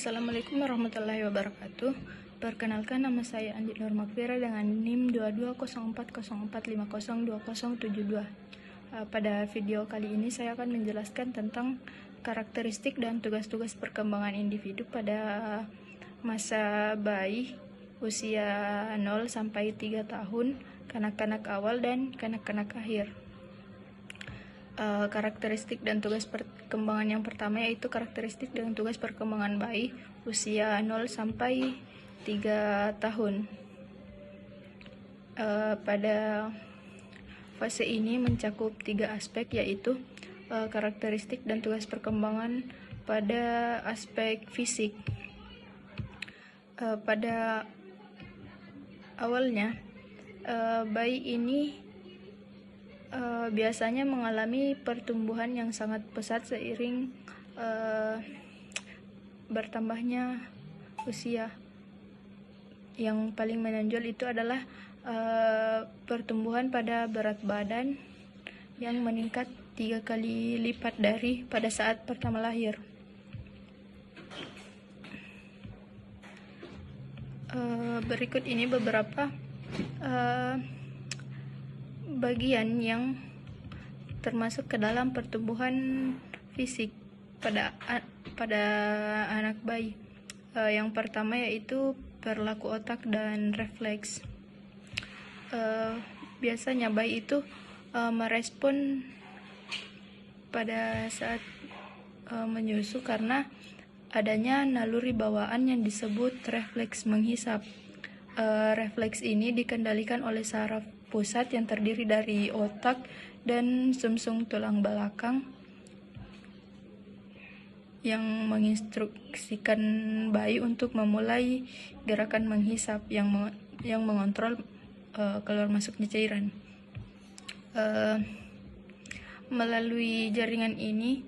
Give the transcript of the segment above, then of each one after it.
Assalamualaikum warahmatullahi wabarakatuh. Perkenalkan, nama saya Andi Nur Makfira dengan NIM 220404502072. Pada video kali ini saya akan menjelaskan tentang karakteristik dan tugas-tugas perkembangan individu pada masa bayi usia 0 sampai 3 tahun, kanak-kanak awal dan kanak-kanak akhir. Karakteristik dan tugas perkembangan yang pertama yaitu karakteristik dan tugas perkembangan bayi usia 0 sampai 3 tahun. Pada fase ini mencakup 3 aspek, yaitu karakteristik dan tugas perkembangan pada aspek fisik. Pada awalnya bayi ini biasanya mengalami pertumbuhan yang sangat pesat seiring bertambahnya usia. Yang paling menonjol itu adalah pertumbuhan pada berat badan yang meningkat 3 kali lipat dari pada saat pertama lahir. Berikut ini beberapa bagian yang termasuk ke dalam pertumbuhan fisik pada anak bayi. Yang pertama yaitu perilaku otak dan refleks. Biasanya bayi itu merespon pada saat menyusu karena adanya naluri bawaan yang disebut refleks menghisap. Refleks ini dikendalikan oleh saraf pusat yang terdiri dari otak dan sumsum tulang belakang yang menginstruksikan bayi untuk memulai gerakan menghisap yang mengontrol keluar masuknya cairan. Melalui jaringan ini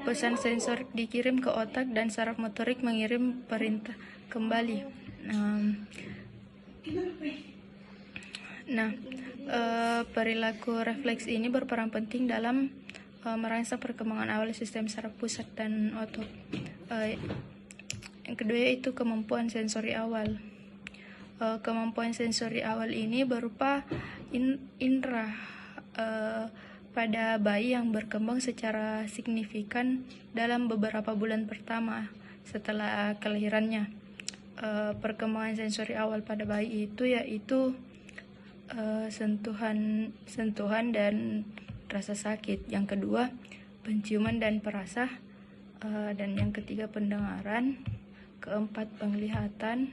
pesan sensor dikirim ke otak dan saraf motorik mengirim perintah kembali. Perilaku refleks ini berperan penting dalam merangsang perkembangan awal sistem saraf pusat dan otot. Yang kedua yaitu kemampuan sensori awal. Kemampuan sensori awal ini berupa indera pada bayi yang berkembang secara signifikan dalam beberapa bulan pertama setelah kelahirannya. Perkembangan sensori awal pada bayi itu yaitu sentuhan dan rasa sakit. Yang kedua, penciuman dan perasa, dan yang ketiga pendengaran, keempat penglihatan,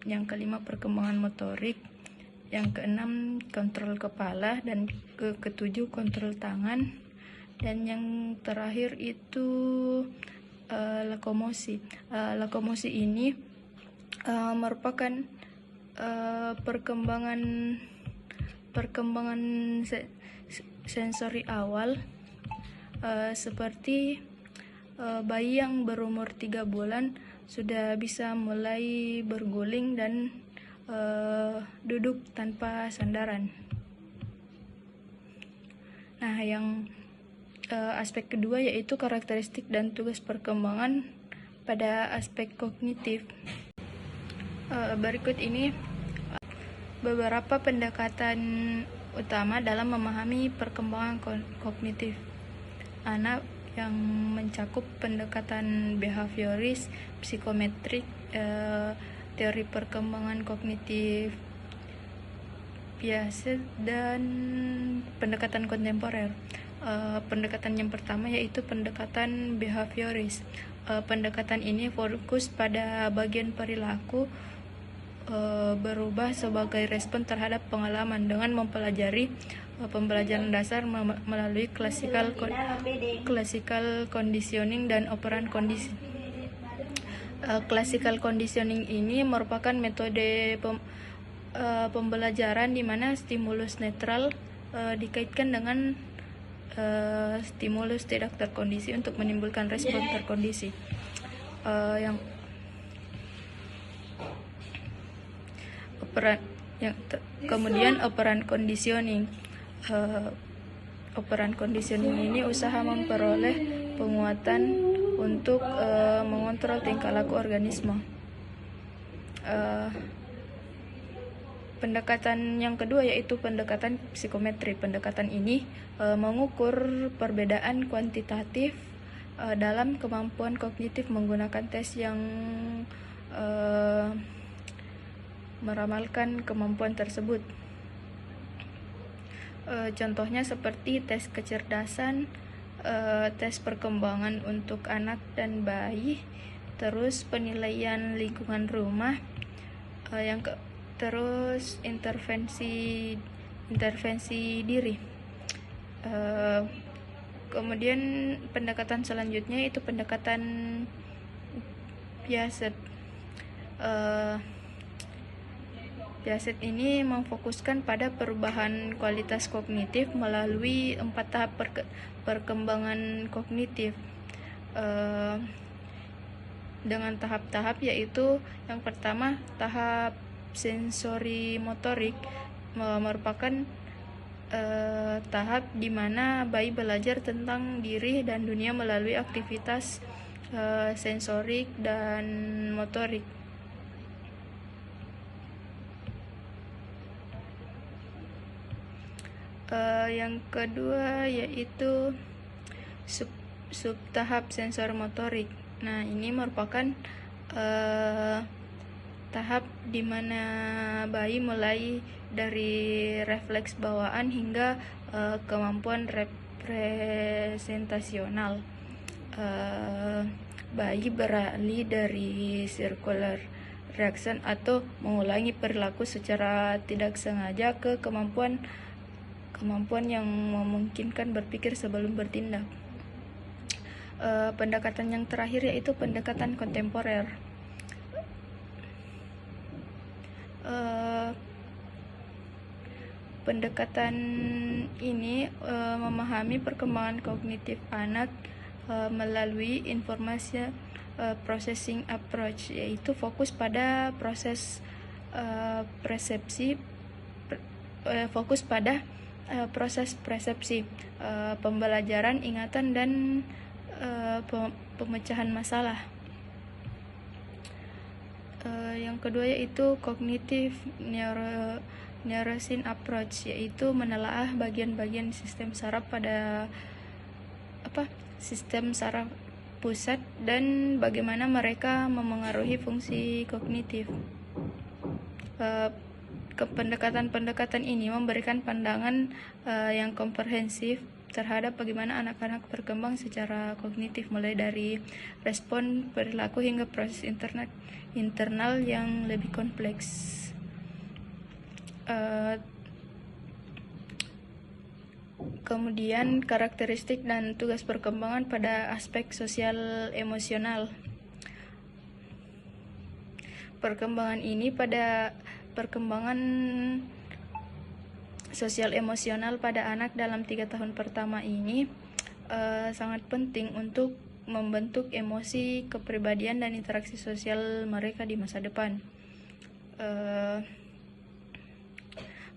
yang kelima perkembangan motorik, yang keenam kontrol kepala, dan ketujuh kontrol tangan, dan yang terakhir itu lokomosi. Lokomosi ini merupakan perkembangan sensori awal, seperti bayi yang berumur 3 bulan sudah bisa mulai berguling dan duduk tanpa sandaran. Yang aspek kedua yaitu karakteristik dan tugas perkembangan pada aspek kognitif. Berikut ini beberapa pendekatan utama dalam memahami perkembangan kognitif anak, yang mencakup pendekatan behavioris, psikometrik, teori perkembangan kognitif biasa, dan pendekatan kontemporer. Pendekatan yang pertama yaitu pendekatan behavioris. Pendekatan ini fokus pada bagian perilaku berubah sebagai respon terhadap pengalaman dengan mempelajari pembelajaran dasar melalui classical conditioning dan operant conditioning. Classical conditioning ini merupakan metode pembelajaran di mana stimulus netral dikaitkan dengan stimulus tidak terkondisi untuk menimbulkan respon terkondisi. Kemudian operant conditioning. Operant conditioning ini usaha memperoleh penguatan untuk mengontrol tingkah laku organisme. Pendekatan yang kedua yaitu pendekatan psikometri. Pendekatan ini mengukur perbedaan kuantitatif dalam kemampuan kognitif menggunakan tes yang meramalkan kemampuan tersebut. Contohnya seperti tes kecerdasan, tes perkembangan untuk anak dan bayi, terus penilaian lingkungan rumah, terus intervensi diri. Kemudian pendekatan selanjutnya itu pendekatan Piaget. Piaget ini memfokuskan pada perubahan kualitas kognitif melalui 4 tahap perkembangan kognitif. Dengan tahap-tahap yaitu yang pertama tahap sensori motorik, merupakan tahap di mana bayi belajar tentang diri dan dunia melalui aktivitas sensorik dan motorik. Yang kedua yaitu sub tahap sensor motorik. Nah, ini merupakan tahap di mana bayi mulai dari refleks bawaan hingga kemampuan representasional. Bayi beralih dari circular reaction atau mengulangi perilaku secara tidak sengaja ke kemampuan yang memungkinkan berpikir sebelum bertindak. Pendekatan yang terakhir yaitu pendekatan kontemporer. Pendekatan ini memahami perkembangan kognitif anak melalui information processing approach, yaitu fokus pada proses persepsi, pembelajaran, ingatan, dan pemecahan masalah. Yang kedua yaitu cognitive neuroscience approach, yaitu menelaah bagian-bagian sistem saraf sistem saraf pusat dan bagaimana mereka memengaruhi fungsi kognitif. Pendekatan ini memberikan pandangan yang komprehensif terhadap bagaimana anak-anak berkembang secara kognitif, mulai dari respon perilaku hingga proses internal yang lebih kompleks. Kemudian karakteristik dan tugas perkembangan pada aspek sosial emosional. Perkembangan ini pada perkembangan sosial emosional pada anak dalam 3 tahun pertama ini sangat penting untuk membentuk emosi, kepribadian, dan interaksi sosial mereka di masa depan.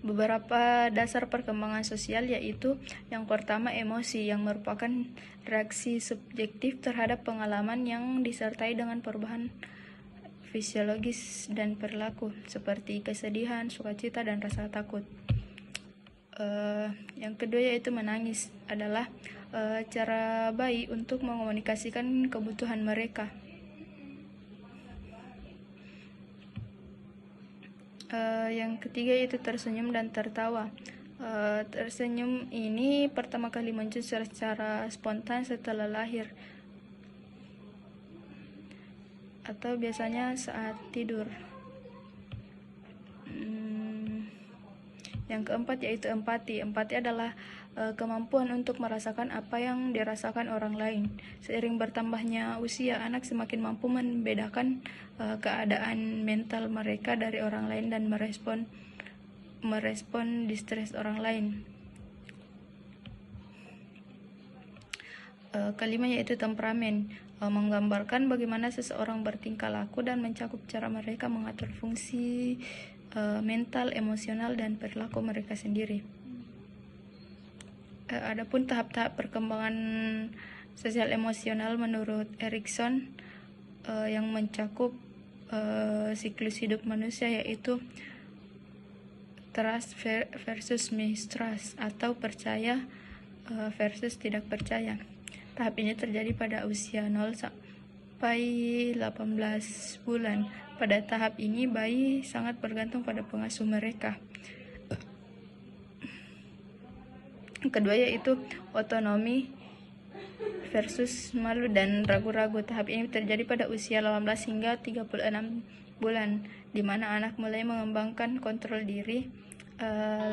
Beberapa dasar perkembangan sosial yaitu yang pertama emosi, yang merupakan reaksi subjektif terhadap pengalaman yang disertai dengan perubahan fisiologis dan perilaku seperti kesedihan, sukacita, dan rasa takut. Yang kedua yaitu menangis, adalah cara bayi untuk mengomunikasikan kebutuhan mereka. Yang ketiga yaitu tersenyum dan tertawa. Tersenyum ini pertama kali muncul secara spontan setelah lahir, atau biasanya saat tidur. Yang keempat yaitu empati. Empati adalah kemampuan untuk merasakan apa yang dirasakan orang lain. Seiring bertambahnya usia, anak semakin mampu membedakan keadaan mental mereka dari orang lain dan merespon distres orang lain. Kelima yaitu temperamen, menggambarkan bagaimana seseorang bertingkah laku dan mencakup cara mereka mengatur fungsi mental, emosional, dan perilaku mereka sendiri. Adapun tahap-tahap perkembangan sosial emosional menurut Erikson yang mencakup siklus hidup manusia, yaitu trust versus mistrust atau percaya versus tidak percaya. Tahap ini terjadi pada usia 0 sampai 18 bulan. Pada tahap ini bayi sangat bergantung pada pengasuh mereka. Kedua yaitu otonomi versus malu dan ragu-ragu. Tahap ini terjadi pada usia 18 hingga 36 bulan, di mana anak mulai mengembangkan kontrol diri.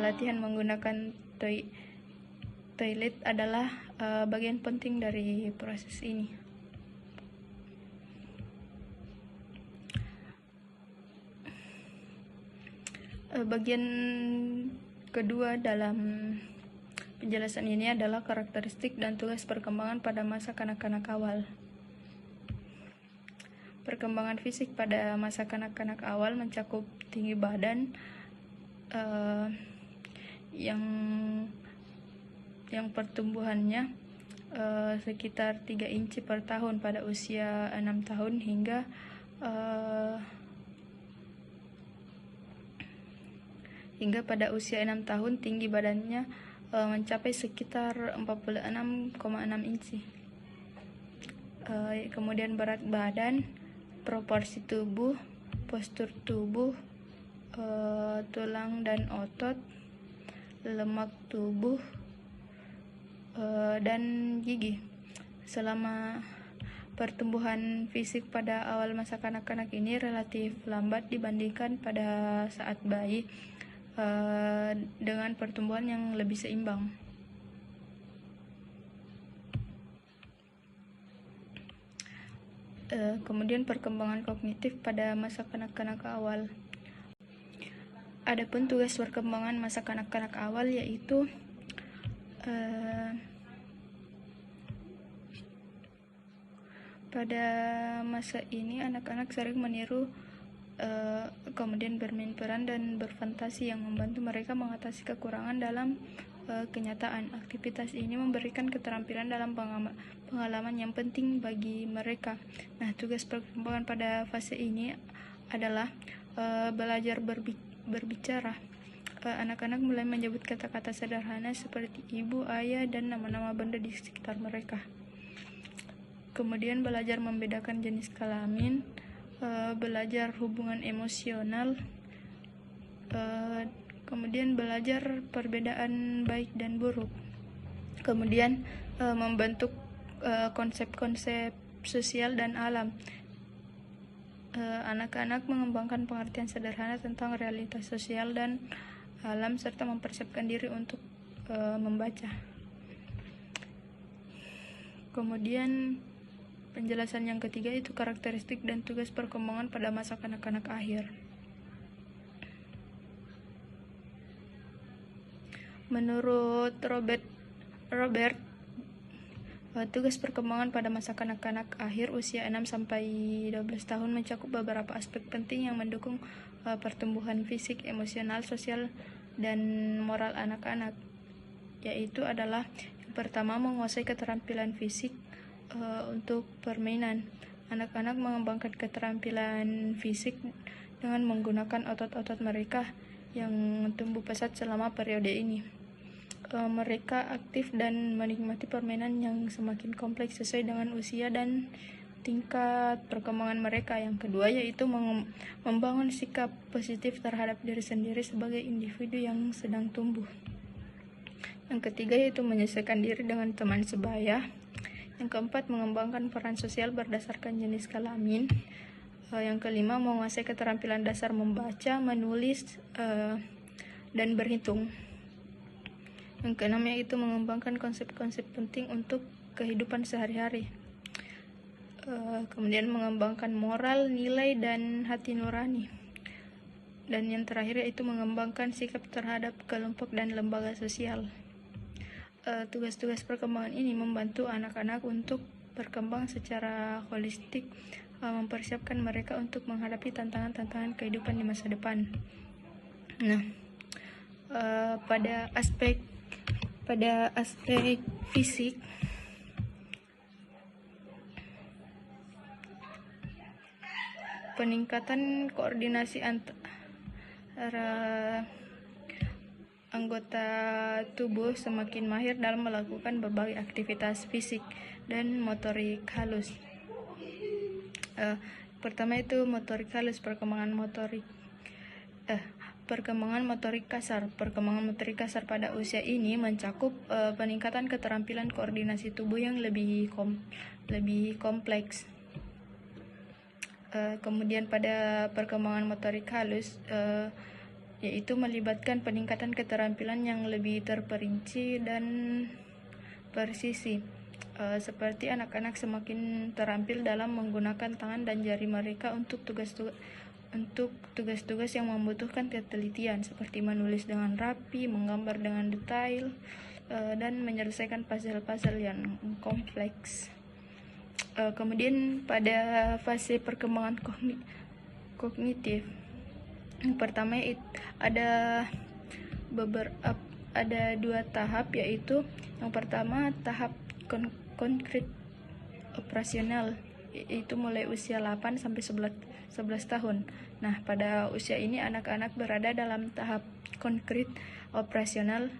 Latihan menggunakan toilet adalah bagian penting dari proses ini. Bagian kedua dalam penjelasan ini adalah karakteristik dan tugas perkembangan pada masa kanak-kanak awal. Perkembangan fisik pada masa kanak-kanak awal mencakup tinggi badan yang pertumbuhannya sekitar 3 inci per tahun pada usia 6 tahun hingga pada usia 6 tahun tinggi badannya mencapai sekitar 46,6 inci. Kemudian berat badan, proporsi tubuh, postur tubuh, tulang dan otot, lemak tubuh, dan gigi. Selama pertumbuhan fisik pada awal masa kanak-kanak ini relatif lambat dibandingkan pada saat bayi, dengan pertumbuhan yang lebih seimbang. Kemudian perkembangan kognitif pada masa kanak-kanak awal. Adapun tugas perkembangan masa kanak-kanak awal yaitu pada masa ini anak-anak sering meniru, kemudian bermain peran dan berfantasi yang membantu mereka mengatasi kekurangan dalam kenyataan. Aktivitas ini memberikan keterampilan dalam pengalaman yang penting bagi mereka. Nah, tugas perkembangan pada fase ini adalah belajar berbicara. Anak-anak mulai menyebut kata-kata sederhana seperti ibu, ayah, dan nama-nama benda di sekitar mereka. Kemudian belajar membedakan jenis kelamin, belajar hubungan emosional, kemudian belajar perbedaan baik dan buruk, kemudian membentuk konsep-konsep sosial dan alam. Anak-anak mengembangkan pengertian sederhana tentang realitas sosial dan alam serta mempersiapkan diri untuk membaca. Kemudian penjelasan yang ketiga itu karakteristik dan tugas perkembangan pada masa kanak-kanak akhir. Menurut Robert, tugas perkembangan pada masa kanak-kanak akhir usia 6 sampai 12 tahun mencakup beberapa aspek penting yang mendukung pertumbuhan fisik, emosional, sosial, dan moral anak-anak, yaitu adalah yang pertama menguasai keterampilan fisik untuk permainan. Anak-anak mengembangkan keterampilan fisik dengan menggunakan otot-otot mereka yang tumbuh pesat selama periode ini. Mereka aktif dan menikmati permainan yang semakin kompleks sesuai dengan usia dan tingkat perkembangan mereka. Yang kedua yaitu membangun sikap positif terhadap diri sendiri sebagai individu yang sedang tumbuh. Yang ketiga yaitu menyesuaikan diri dengan teman sebaya. Yang keempat, mengembangkan peran sosial berdasarkan jenis kelamin. Yang kelima, menguasai keterampilan dasar membaca, menulis, dan berhitung. Yang keenam yaitu mengembangkan konsep-konsep penting untuk kehidupan sehari-hari. Kemudian mengembangkan moral, nilai, dan hati nurani. Dan yang terakhir yaitu mengembangkan sikap terhadap kelompok dan lembaga sosial. Tugas-tugas perkembangan ini membantu anak-anak untuk berkembang secara holistik, mempersiapkan mereka untuk menghadapi tantangan-tantangan kehidupan di masa depan. Nah, pada aspek fisik, peningkatan koordinasi antara anggota tubuh semakin mahir dalam melakukan berbagai aktivitas fisik dan motorik halus. Pertama itu motorik halus, perkembangan motorik kasar. Perkembangan motorik kasar pada usia ini mencakup peningkatan keterampilan koordinasi tubuh yang lebih kompleks. Kemudian pada perkembangan motorik halus yaitu melibatkan peningkatan keterampilan yang lebih terperinci dan presisi. Seperti anak-anak semakin terampil dalam menggunakan tangan dan jari mereka untuk tugas-tugas yang membutuhkan ketelitian, seperti menulis dengan rapi, menggambar dengan detail, dan menyelesaikan puzzle-puzzle yang kompleks. Kemudian pada fase perkembangan kognitif, yang pertama ada dua tahap, yaitu yang pertama tahap konkret operasional, yaitu mulai usia 8 sampai 11 tahun. Nah, pada usia ini anak-anak berada dalam tahap konkret operasional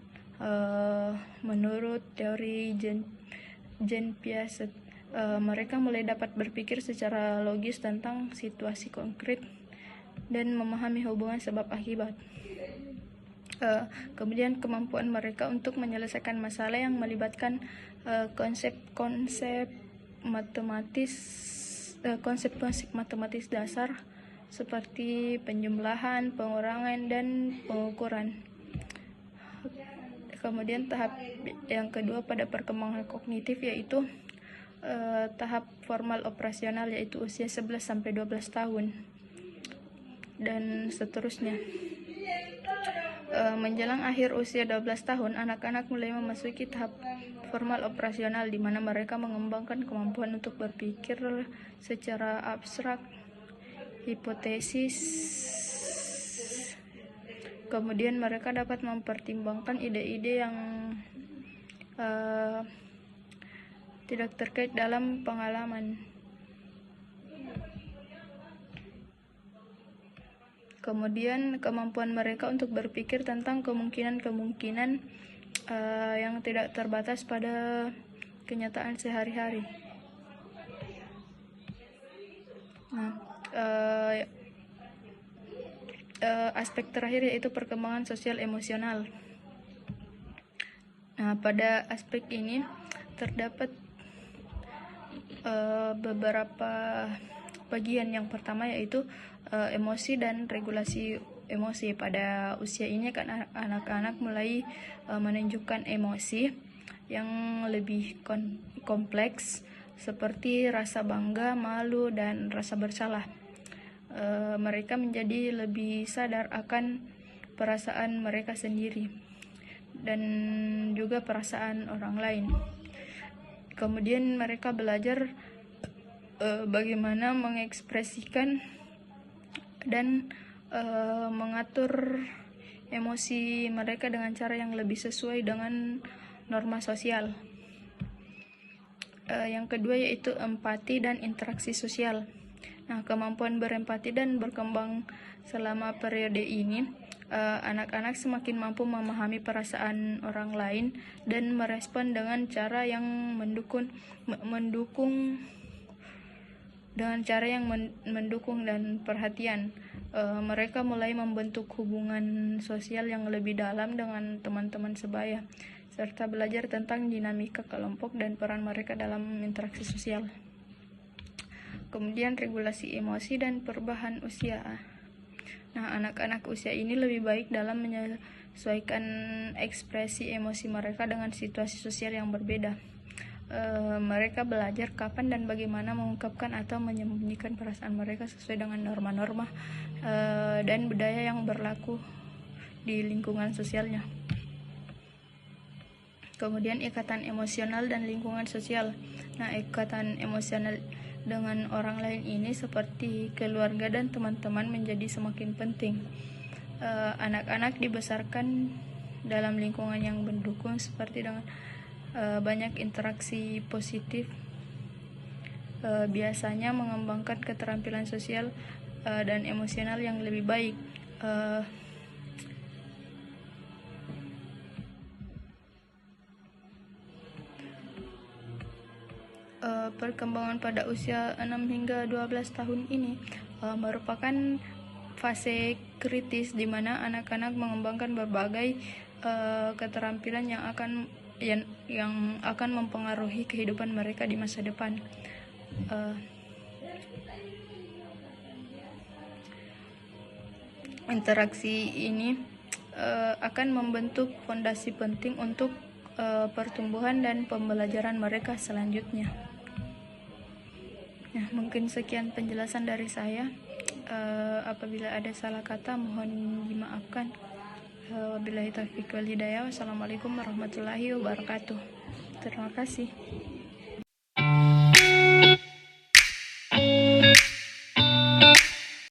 menurut teori Jean Piaget. Mereka mulai dapat berpikir secara logis tentang situasi konkret dan memahami hubungan sebab akibat. Kemudian kemampuan mereka untuk menyelesaikan masalah yang melibatkan konsep-konsep matematis dasar seperti penjumlahan, pengurangan, dan pengukuran. Kemudian tahap yang kedua pada perkembangan kognitif yaitu tahap formal operasional, yaitu usia 11 sampai 12 tahun dan seterusnya. Menjelang akhir usia 12 tahun, anak-anak mulai memasuki tahap formal operasional, di mana mereka mengembangkan kemampuan untuk berpikir secara abstrak, hipotesis. Kemudian mereka dapat mempertimbangkan ide-ide yang tidak terkait dalam pengalaman. Kemudian kemampuan mereka untuk berpikir tentang kemungkinan-kemungkinan yang tidak terbatas pada kenyataan sehari-hari. Nah, aspek terakhir yaitu perkembangan sosial emosional. Nah, pada aspek ini terdapat beberapa bagian. Yang pertama yaitu emosi dan regulasi emosi. Pada usia ini kan anak-anak mulai menunjukkan emosi yang lebih kompleks seperti rasa bangga, malu, dan rasa bersalah. Mereka menjadi lebih sadar akan perasaan mereka sendiri dan juga perasaan orang lain. Kemudian mereka belajar bagaimana mengekspresikan dan mengatur emosi mereka dengan cara yang lebih sesuai dengan norma sosial. Yang kedua yaitu empati dan interaksi sosial. Nah, kemampuan berempati dan berkembang selama periode ini. Anak-anak semakin mampu memahami perasaan orang lain dan merespon dengan cara yang mendukung dan perhatian. Mereka mulai membentuk hubungan sosial yang lebih dalam dengan teman-teman sebaya, serta belajar tentang dinamika kelompok dan peran mereka dalam interaksi sosial. Kemudian regulasi emosi dan perubahan usia. Nah, anak-anak usia ini lebih baik dalam menyesuaikan ekspresi emosi mereka dengan situasi sosial yang berbeda. Mereka belajar kapan dan bagaimana mengungkapkan atau menyembunyikan perasaan mereka sesuai dengan norma-norma dan budaya yang berlaku di lingkungan sosialnya. Kemudian ikatan emosional dan lingkungan sosial. Nah, ikatan emosional dengan orang lain ini seperti keluarga dan teman-teman menjadi semakin penting. Anak-anak dibesarkan dalam lingkungan yang mendukung seperti dengan banyak interaksi positif, biasanya mengembangkan keterampilan sosial dan emosional yang lebih baik. Perkembangan pada usia 6 hingga 12 tahun ini merupakan fase kritis di mana anak-anak mengembangkan berbagai keterampilan yang akan mempengaruhi kehidupan mereka di masa depan. Interaksi ini akan membentuk fondasi penting untuk pertumbuhan dan pembelajaran mereka selanjutnya. Nah, mungkin sekian penjelasan dari saya. Apabila ada salah kata mohon dimaafkan. Wabillahi taufiq wal hidayah. Wassalamualaikum warahmatullahi wabarakatuh. Terima kasih.